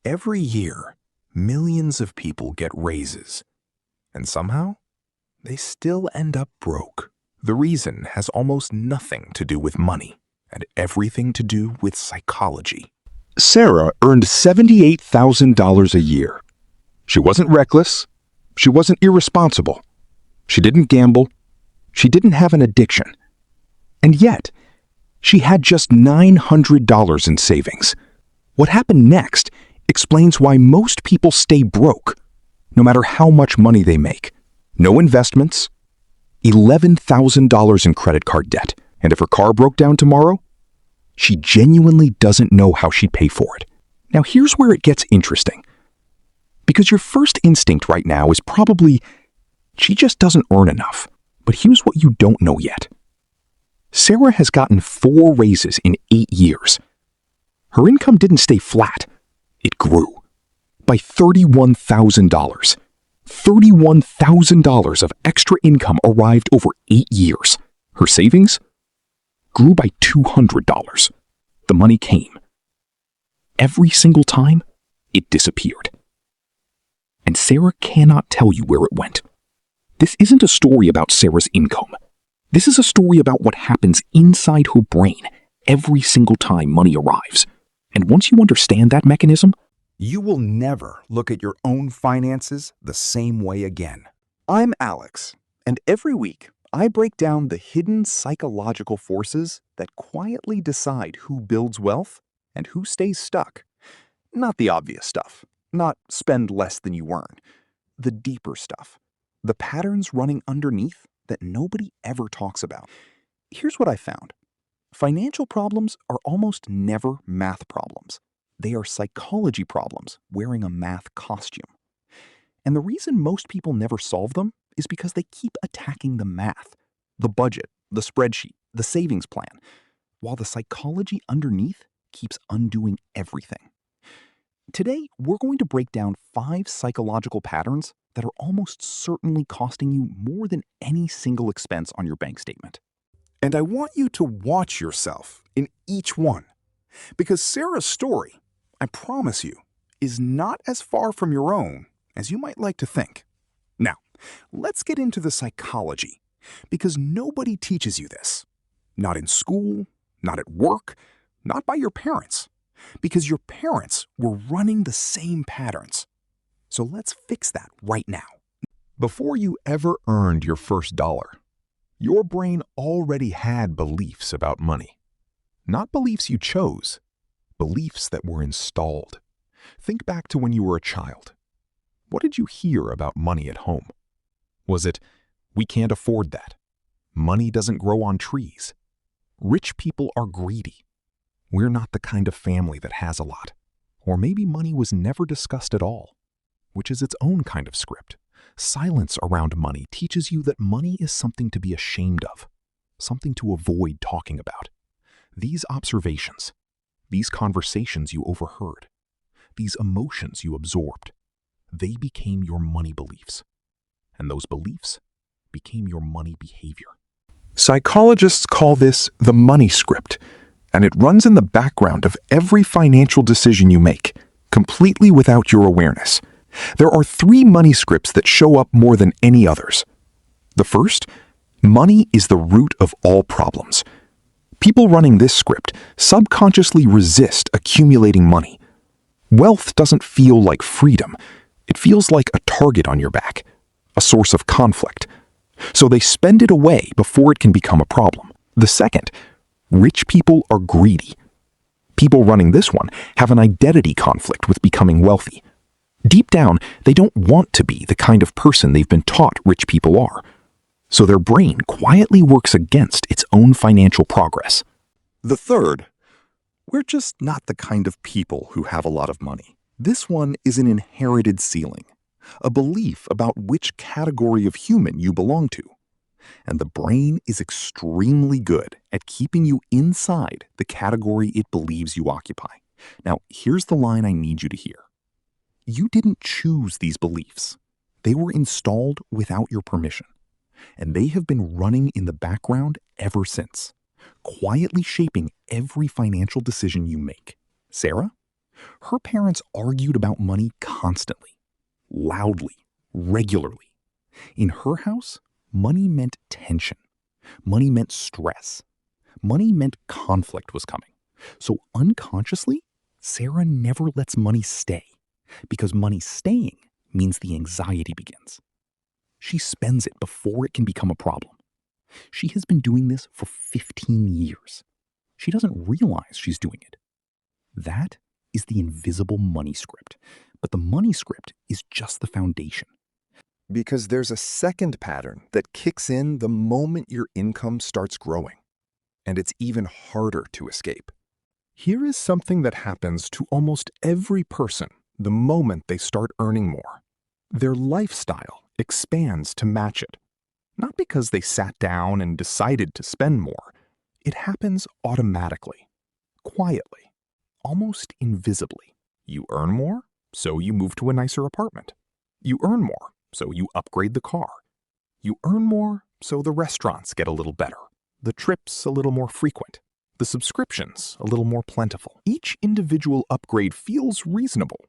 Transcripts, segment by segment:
Every year, millions of people get raises, and somehow, they still end up broke. The reason has almost nothing to do with money and everything to do with psychology. Sarah earned $78,000 a year. She wasn't reckless. She wasn't irresponsible. She didn't gamble. She didn't have an addiction. And yet, she had just $900 in savings. What happened next explains why most people stay broke, no matter how much money they make. No investments, $11,000 in credit card debt, and if her car broke down tomorrow, she genuinely doesn't know how she'd pay for it. Now here's where it gets interesting. Because your first instinct right now is probably, she just doesn't earn enough. But here's what you don't know yet. Sarah has gotten 4 raises in 8 years. Her income didn't stay flat. It grew by $31,000. $31,000 of extra income arrived over 8 years. Her savings grew by $200. The money came. Every single time, it disappeared. And Sarah cannot tell you where it went. This isn't a story about Sarah's income. This is a story about what happens inside her brain every single time money arrives. And once you understand that mechanism, You will never look at your own finances the same way again. I'm Alex, and every week I break down the hidden psychological forces that quietly decide who builds wealth and who stays stuck. Not the obvious stuff, not spend less than you earn. The deeper stuff, the patterns running underneath that nobody ever talks about. Here's what I found. Financial problems are almost never math problems. They are psychology problems wearing a math costume. And the reason most people never solve them is because they keep attacking the math, the budget, the spreadsheet, the savings plan, while the psychology underneath keeps undoing everything. Today, we're going to break down 5 psychological patterns that are almost certainly costing you more than any single expense on your bank statement. And I want you to watch yourself in each one. Because Sarah's story, I promise you, is not as far from your own as you might like to think. Now, let's get into the psychology, because nobody teaches you this. Not in school, not at work, not by your parents. Because your parents were running the same patterns. So let's fix that right now. Before you ever earned your first dollar, your brain already had beliefs about money. Not beliefs you chose, beliefs that were installed. Think back to when you were a child. What did you hear about money at home? Was it, we can't afford that? Money doesn't grow on trees. Rich people are greedy. We're not the kind of family that has a lot. Or maybe money was never discussed at all, which is its own kind of script. Silence around money teaches you that money is something to be ashamed of, something to avoid talking about. These observations, these conversations you overheard, these emotions you absorbed, they became your money beliefs. And those beliefs became your money behavior. Psychologists call this the money script, and it runs in the background of every financial decision you make, completely without your awareness. There are 3 money scripts that show up more than any others. The first, money is the root of all problems. People running this script subconsciously resist accumulating money. Wealth doesn't feel like freedom. It feels like a target on your back, a source of conflict. So they spend it away before it can become a problem. The second, rich people are greedy. People running this one have an identity conflict with becoming wealthy. Deep down, they don't want to be the kind of person they've been taught rich people are. So their brain quietly works against its own financial progress. The third, we're just not the kind of people who have a lot of money. This one is an inherited ceiling, a belief about which category of human you belong to. And the brain is extremely good at keeping you inside the category it believes you occupy. Now, here's the line I need you to hear. You didn't choose these beliefs. They were installed without your permission. And they have been running in the background ever since, quietly shaping every financial decision you make. Sarah, Her parents argued about money constantly, loudly, regularly. In her house, money meant tension. Money meant stress. Money meant conflict was coming. So unconsciously, Sarah never lets money stay, because money staying means the anxiety begins. She spends it before it can become a problem. She has been doing this for 15 years. She doesn't realize she's doing it. That is the invisible money script. But the money script is just the foundation. Because there's a second pattern that kicks in the moment your income starts growing. And it's even harder to escape. Here is something that happens to almost every person the moment they start earning more. Their lifestyle expands to match it. Not because they sat down and decided to spend more. It happens automatically, quietly, almost invisibly. You earn more, so you move to a nicer apartment. You earn more, so you upgrade the car. You earn more, so the restaurants get a little better. The trips a little more frequent. The subscriptions a little more plentiful. Each individual upgrade feels reasonable.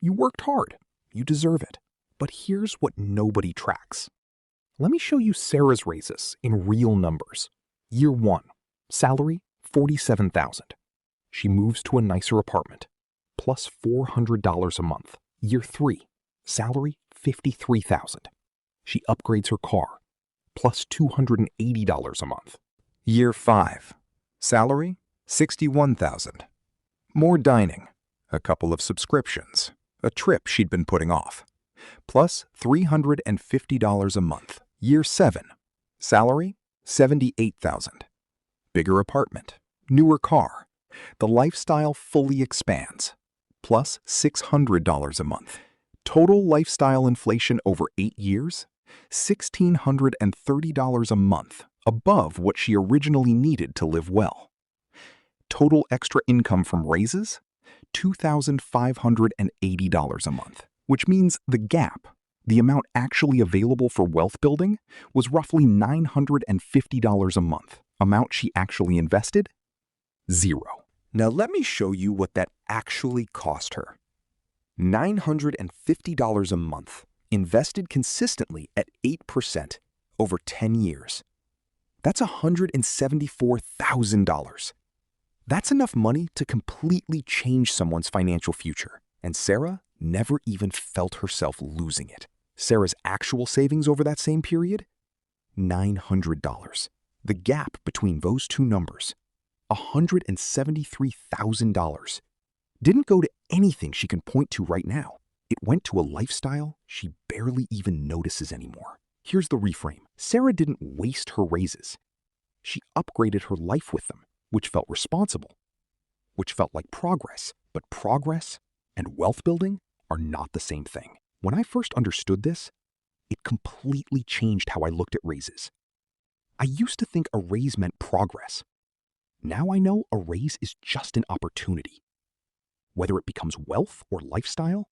You worked hard. You deserve it. But here's what nobody tracks. Let me show you Sarah's raises in real numbers. Year 1, salary $47,000. She moves to a nicer apartment, plus $400 a month. Year 3, salary $53,000. She upgrades her car, plus $280 a month. Year 5, salary $61,000. More dining, a couple of subscriptions, a trip she'd been putting off, plus $350 a month. Year 7, salary $78,000. Bigger apartment, newer car. The lifestyle fully expands, plus $600 a month. Total lifestyle inflation over 8 years, $1,630 a month, above what she originally needed to live well. Total extra income from raises, $2,580 a month, which means the gap, the amount actually available for wealth building, was roughly $950 a month. Amount she actually invested? Zero. Now let me show you what that actually cost her. $950 a month, invested consistently at 8% over 10 years. That's $174,000. That's enough money to completely change someone's financial future, and Sarah never even felt herself losing it. Sarah's actual savings over that same period? $900. The gap between those two numbers, $173,000, didn't go to anything she can point to right now. It went to a lifestyle she barely even notices anymore. Here's the reframe. Sarah didn't waste her raises. She upgraded her life with them, which felt responsible, which felt like progress. But progress and wealth building are not the same thing. When I first understood this, it completely changed how I looked at raises. I used to think a raise meant progress. Now I know a raise is just an opportunity. Whether it becomes wealth or lifestyle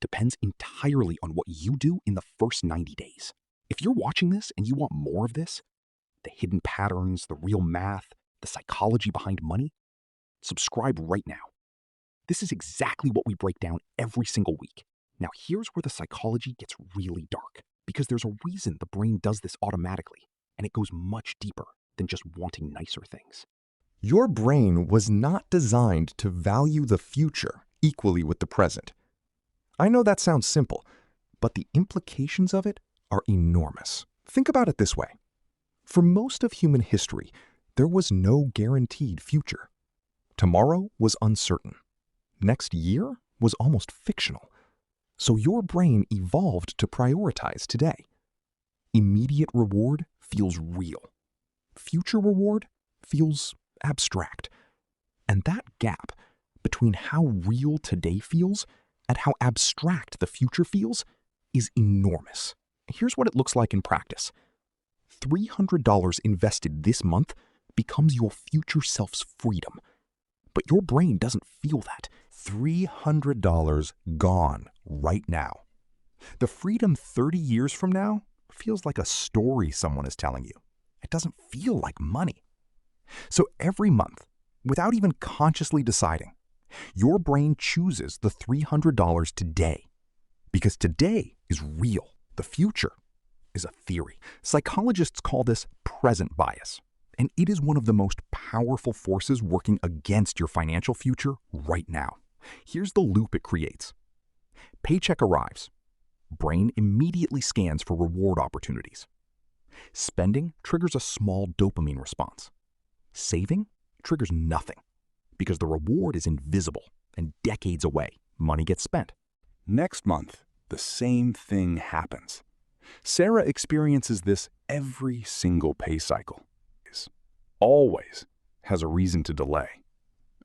depends entirely on what you do in the first 90 days. If you're watching this and you want more of this, the hidden patterns, the real math, the psychology behind money, subscribe right now. This is exactly what we break down every single week. Now here's where the psychology gets really dark, because there's a reason the brain does this automatically, and it goes much deeper than just wanting nicer things. Your brain was not designed to value the future equally with the present. I know that sounds simple, but the implications of it are enormous. Think about it this way. For most of human history, there was no guaranteed future. Tomorrow was uncertain. Next year was almost fictional. So your brain evolved to prioritize today. Immediate reward feels real. Future reward feels abstract. And that gap between how real today feels and how abstract the future feels is enormous. Here's what it looks like in practice. $300 invested this month becomes your future self's freedom. But your brain doesn't feel that. $300 gone right now. The freedom 30 years from now feels like a story someone is telling you. It doesn't feel like money. So every month, without even consciously deciding, Your brain chooses the $300 today because today is real. The future is a theory. Psychologists call this present bias, and it is one of the most powerful forces working against your financial future right now. Here's the loop it creates. Paycheck arrives. Brain immediately scans for reward opportunities. Spending triggers a small dopamine response. Saving triggers nothing because the reward is invisible and decades away. Money gets spent. Next month, the same thing happens. Sarah experiences this every single pay cycle. Always has a reason to delay.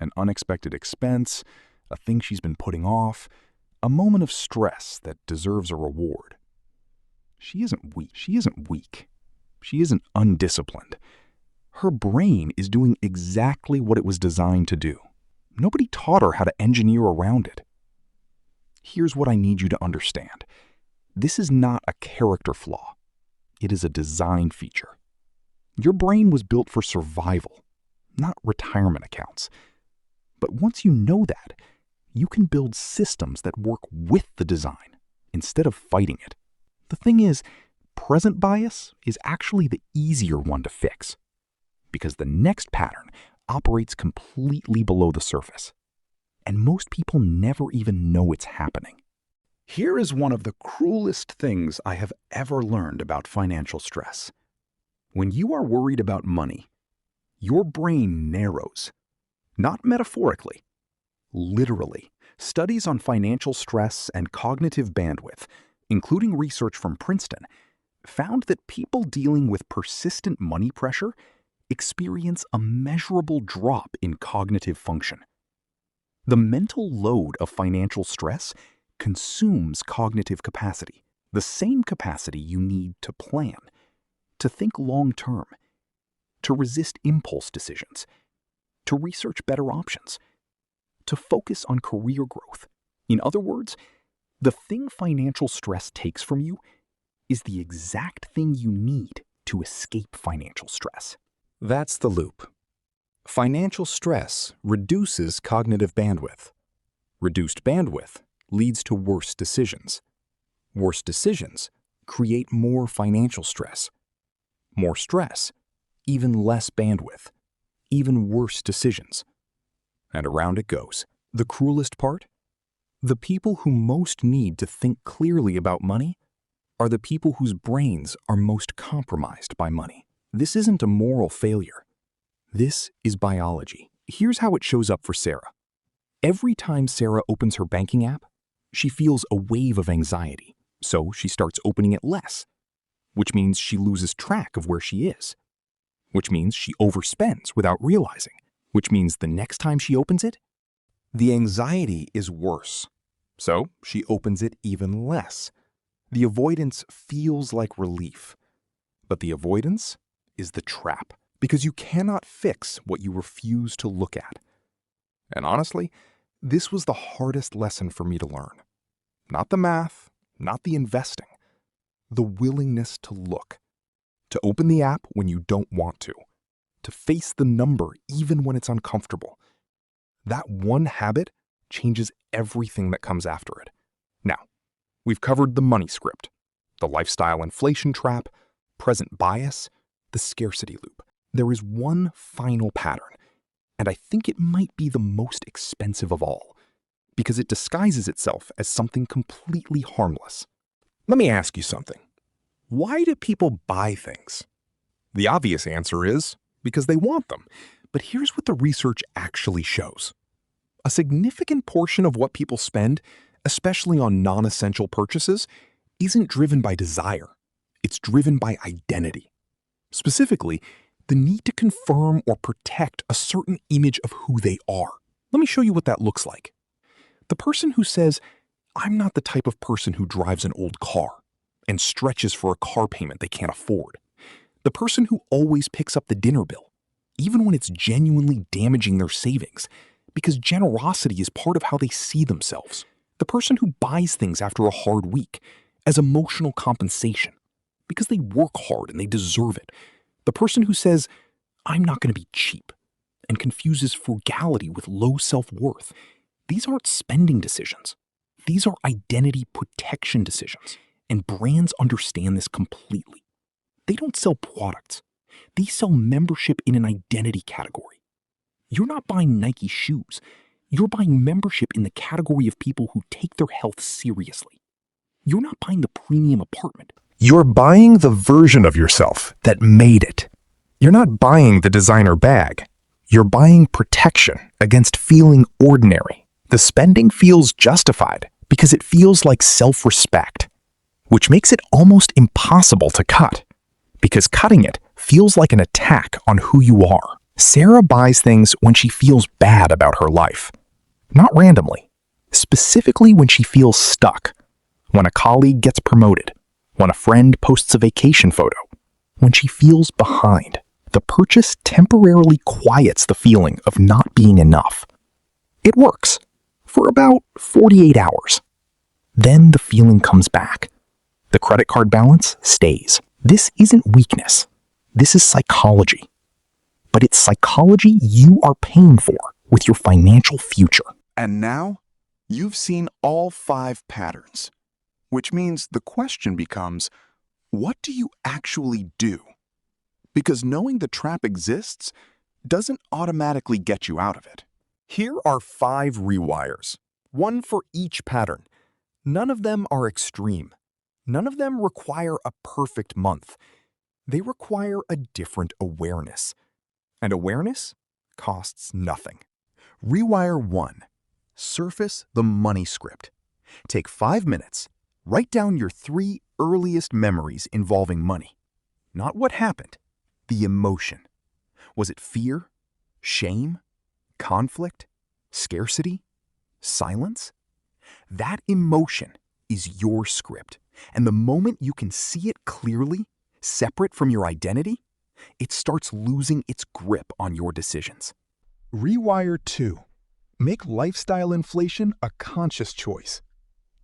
An unexpected expense, a thing she's been putting off, a moment of stress that deserves a reward. She isn't weak. She isn't undisciplined. Her brain is doing exactly what it was designed to do. Nobody taught her how to engineer around it. Here's what I need you to understand. This is not a character flaw. It is a design feature. Your brain was built for survival, not retirement accounts. But once you know that, you can build systems that work with the design instead of fighting it. The thing is, present bias is actually the easier one to fix because the next pattern operates completely below the surface, and most people never even know it's happening. Here is one of the cruelest things I have ever learned about financial stress. When you are worried about money, your brain narrows. Not metaphorically, literally. Studies on financial stress and cognitive bandwidth, including research from Princeton, found that people dealing with persistent money pressure experience a measurable drop in cognitive function. The mental load of financial stress consumes cognitive capacity, the same capacity you need to plan, to think long-term, to resist impulse decisions, to research better options, to focus on career growth. In other words, the thing financial stress takes from you is the exact thing you need to escape financial stress. That's the loop. Financial stress reduces cognitive bandwidth. Reduced bandwidth leads to worse decisions. Worse decisions create more financial stress. More stress, even less bandwidth, even worse decisions. And around it goes. The cruelest part? The people who most need to think clearly about money are the people whose brains are most compromised by money. This isn't a moral failure. This is biology. Here's how it shows up for Sarah. Every time Sarah opens her banking app, she feels a wave of anxiety, so she starts opening it less, which means she loses track of where she is, which means she overspends without realizing, which means the next time she opens it, the anxiety is worse, so she opens it even less. The avoidance feels like relief, but the avoidance is the trap, because you cannot fix what you refuse to look at. And honestly, this was the hardest lesson for me to learn. Not the math, not the investing, the willingness to look, to open the app when you don't want to face the number even when it's uncomfortable. That one habit changes everything that comes after it. Now, we've covered the money script, the lifestyle inflation trap, present bias, the scarcity loop. There is one final pattern, and I think it might be the most expensive of all, because it disguises itself as something completely harmless. Let me ask you something. Why do people buy things? The obvious answer is because they want them. But here's what the research actually shows. A significant portion of what people spend, especially on non-essential purchases, isn't driven by desire. It's driven by identity. Specifically, the need to confirm or protect a certain image of who they are. Let me show you what that looks like. The person who says, "I'm not the type of person who drives an old car," and stretches for a car payment they can't afford. The person who always picks up the dinner bill, even when it's genuinely damaging their savings, because generosity is part of how they see themselves. The person who buys things after a hard week as emotional compensation, because they work hard and they deserve it. The person who says, "I'm not going to be cheap," and confuses frugality with low self-worth. These aren't spending decisions. These are identity protection decisions, and brands understand this completely. They don't sell products. They sell membership in an identity category. You're not buying Nike shoes. You're buying membership in the category of people who take their health seriously. You're not buying the premium apartment. You're buying the version of yourself that made it. You're not buying the designer bag. You're buying protection against feeling ordinary. The spending feels justified because it feels like self-respect, which makes it almost impossible to cut, because cutting it feels like an attack on who you are. Sarah buys things when she feels bad about her life. Not randomly. Specifically when she feels stuck. When a colleague gets promoted. When a friend posts a vacation photo. When she feels behind. The purchase temporarily quiets the feeling of not being enough. It works for about 48 hours. Then the feeling comes back. The credit card balance stays. This isn't weakness. This is psychology. But it's psychology you are paying for with your financial future. And now, you've seen all 5 patterns, which means the question becomes, what do you actually do? Because knowing the trap exists doesn't automatically get you out of it. Here are 5 rewires, one for each pattern. None of them are extreme. None of them require a perfect month. They require a different awareness. And awareness costs nothing. Rewire 1. Surface the money script. Take 5 minutes. Write down your 3 earliest memories involving money. Not what happened, the emotion. Was it fear, shame, conflict, scarcity, silence? That emotion is your script. And the moment you can see it clearly, separate from your identity, it starts losing its grip on your decisions. Rewire 2. Make lifestyle inflation a conscious choice.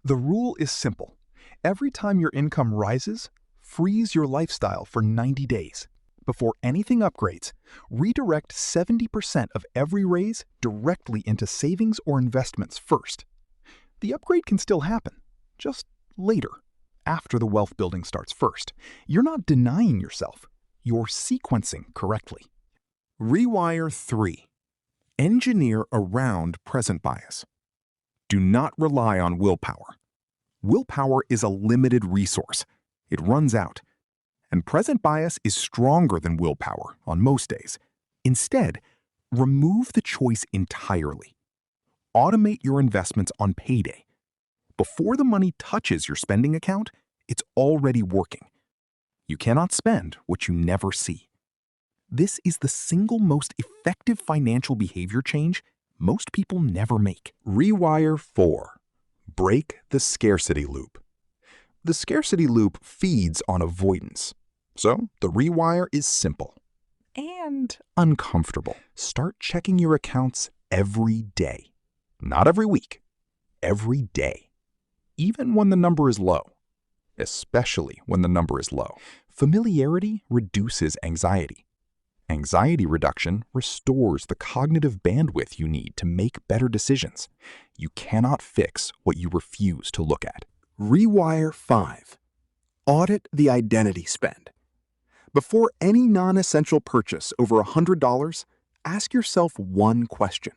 The rule is simple. Every time your income rises, freeze your lifestyle for 90 days. Before anything upgrades, redirect 70% of every raise directly into savings or investments first. The upgrade can still happen, just later, after the wealth building starts first. You're not denying yourself. You're sequencing correctly. Rewire 3. Engineer around present bias. Do not rely on willpower. Willpower is a limited resource. It runs out. And present bias is stronger than willpower on most days. Instead, remove the choice entirely. Automate your investments on payday. Before the money touches your spending account, it's already working. You cannot spend what you never see. This is the single most effective financial behavior change most people never make. Rewire 4. Break the scarcity loop. The scarcity loop feeds on avoidance. So the rewire is simple and uncomfortable. Start checking your accounts every day. Not every week, every day. Even when the number is low. Especially when the number is low. Familiarity reduces anxiety. Anxiety reduction restores the cognitive bandwidth you need to make better decisions. You cannot fix what you refuse to look at. Rewire 5. Audit the identity spend. Before any non-essential purchase over $100, ask yourself one question.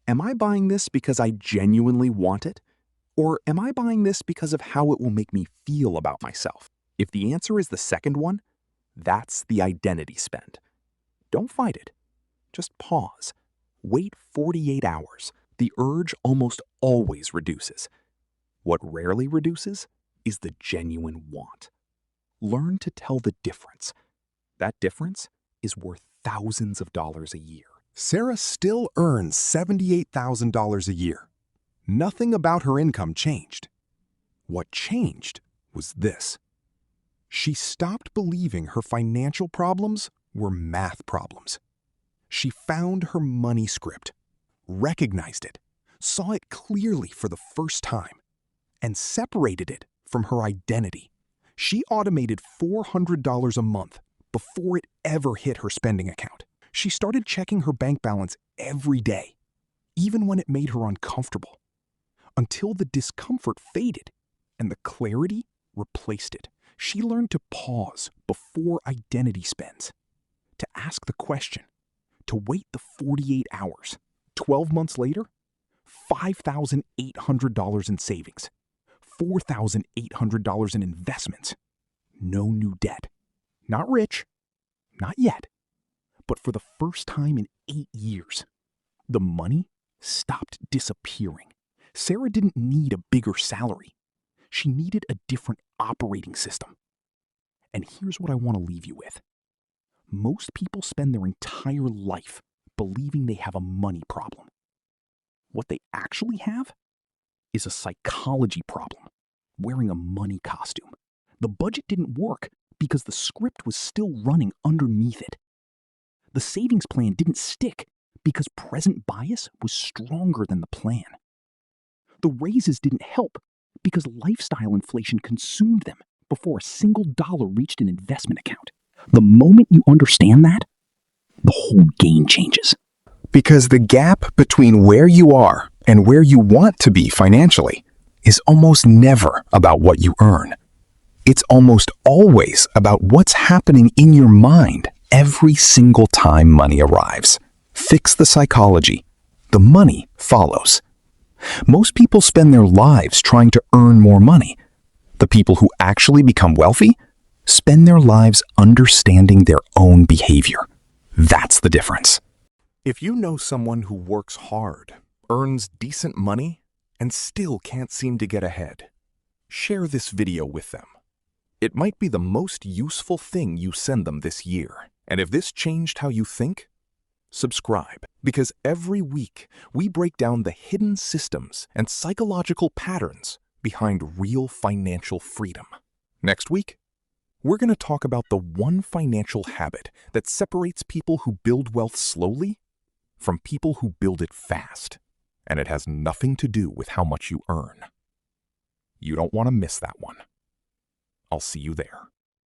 Am I buying this because I genuinely want it? Or am I buying this because of how it will make me feel about myself? If the answer is the second one, that's the identity spend. Don't fight it. Just pause. Wait 48 hours. The urge almost always reduces. What rarely reduces is the genuine want. Learn to tell the difference. That difference is worth thousands of dollars a year. Sarah still earns $78,000 a year. Nothing about her income changed. What changed was this. She stopped believing her financial problems were math problems. She found her money script, recognized it, saw it clearly for the first time, and separated it from her identity. She automated $400 a month before it ever hit her spending account. She started checking her bank balance every day. even when it made her uncomfortable, until the discomfort faded and the clarity replaced it. She learned to pause before identity spends, to ask the question, to wait the 48 hours. 12 months later, $5,800 in savings, $4,800 in investments, no new debt. Not rich, not yet, but for the first time in 8 years, the money stopped disappearing. Sarah didn't need a bigger salary. She needed a different operating system. And here's what I want to leave you with. Most people spend their entire life believing they have a money problem. What they actually have is a psychology problem, wearing a money costume. The budget didn't work because the script was still running underneath it. The savings plan didn't stick because present bias was stronger than the plan. The raises didn't help because lifestyle inflation consumed them before a single dollar reached an investment account. The moment you understand that, the whole game changes. Because the gap between where you are and where you want to be financially is almost never about what you earn. It's almost always about what's happening in your mind every single time money arrives. Fix the psychology. The money follows. Most people spend their lives trying to earn more money. The people who actually become wealthy spend their lives understanding their own behavior. That's the difference. If you know someone who works hard, earns decent money, and still can't seem to get ahead, share this video with them. It might be the most useful thing you send them this year. And if this changed how you think, subscribe. Because every week we break down the hidden systems and psychological patterns behind real financial freedom. Next week, we're going to talk about the one financial habit that separates people who build wealth slowly from people who build it fast. And it has nothing to do with how much you earn. You don't want to miss that one. I'll see you there.